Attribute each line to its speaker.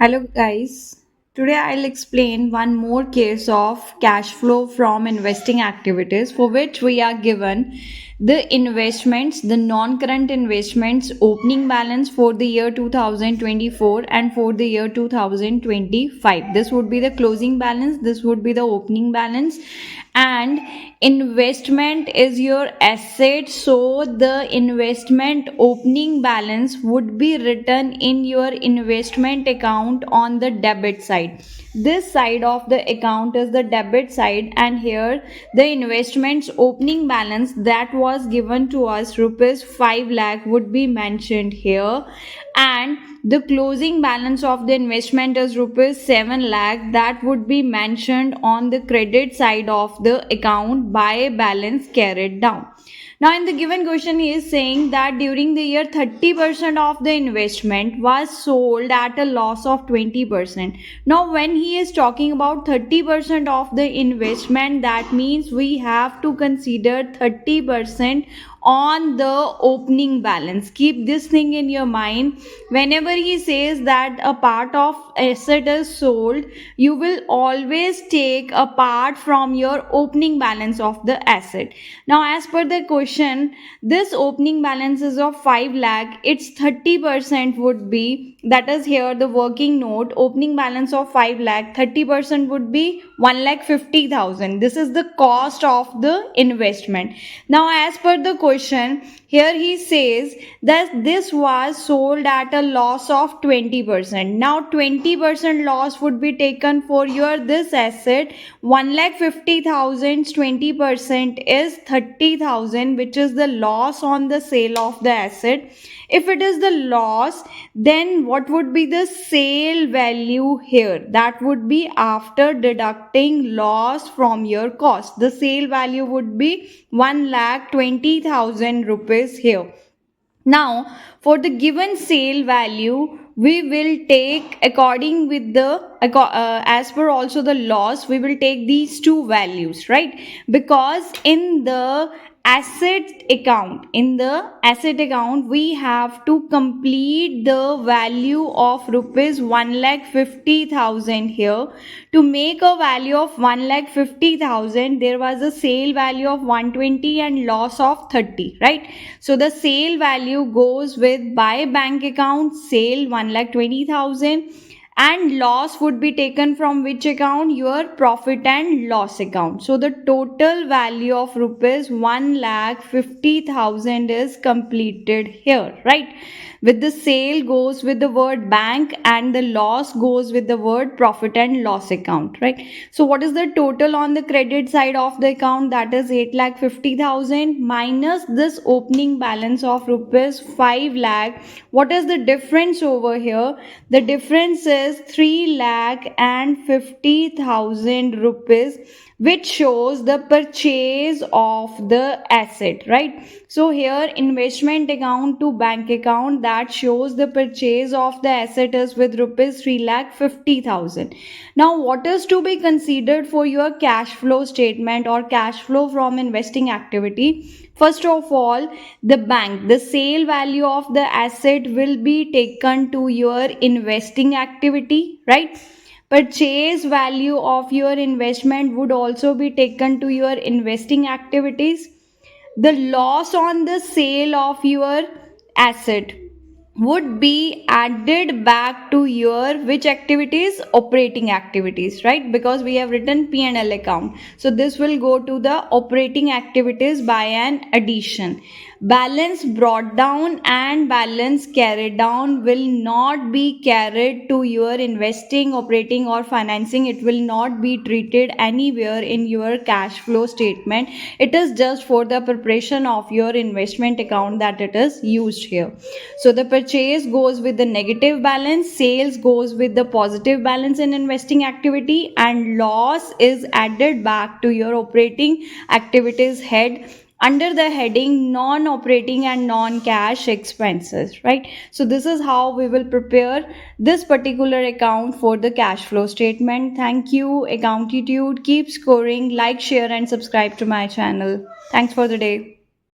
Speaker 1: Hello guys. Today I'll explain one more case of cash flow from investing activities for which we are given the investments, the non-current investments opening balance for the year 2024 and for the year 2025. This would be the closing balance, this would be the opening balance, and investment is your asset, so the investment opening balance would be written in your investment account on the debit side. This side of the account is the debit side, and here the investments opening balance that was given to us rupees 5 lakh would be mentioned here, and the closing balance of the investment is rupees 7 lakh that would be mentioned on the credit side of the account by balance carried down. Now, in the given question, he is saying that during the year 30% of the investment was sold at a loss of 20%. Now, when he is talking about 30% of the investment, that means we have to consider 30% on the opening balance. Keep this thing in your mind. Whenever he says that a part of asset is sold, you will always take a part from your opening balance of the asset. Now, as per the question, this opening balance is of 5 lakh. Its 30% would be, that is here the working note, opening balance of 5 lakh, 30% would be 1,50,000. This is the cost of the investment. Now, as per the question, here he says that this was sold at a loss of 20%. Now 20% loss would be taken for your this asset. 1,50,000 20% is 30,000, which is the loss on the sale of the asset. If it is the loss, then what would be the sale value here? That would be after deducting loss from your cost. The sale value would be 1,20,000 rupees here. Now, for the given sale value, we will take according with the as per also the loss, we will take these two values, right? Because in the asset account we have to complete the value of rupees 1,50,000 here. To make a value of 1,50,000, there was a sale value of 120 and loss of 30, right? So the sale value goes with by bank account, sale 1,20,000, and loss would be taken from which account? Your profit and loss account. So the total value of rupees 1,50,000 is completed here, right? With the sale goes with the word bank, and the loss goes with the word profit and loss account, right? So what is the total on the credit side of the account? That is 8,50,000 minus this opening balance of rupees 5 lakh. What is the difference over here? The difference is 3,50,000 rupees, which shows the purchase of the asset, right? So here investment account to bank account, that shows the purchase of the asset is with rupees 3,50,000. Now what is to be considered for your cash flow statement or cash flow from investing activity? First of all, the bank, the sale value of the asset will be taken to your investing activity, right? Purchase value of your investment would also be taken to your investing activities. The loss on the sale of your asset would be added back to your which activities? Operating activities, right? Because we have written P&L account, so this will go to the operating activities by an addition. Balance brought down and balance carried down will not be carried to your investing, operating or financing. It will not be treated anywhere in your cash flow statement. It is just for the preparation of your investment account that it is used here. So the purchase goes with the negative balance, sales goes with the positive balance in investing activity, and loss is added back to your operating activities head under the heading non-operating and non-cash expenses, right? So this is how we will prepare this particular account for the cash flow statement. Thank you, Accountitude. Keep scoring, like, share and subscribe to my channel. Thanks for the day.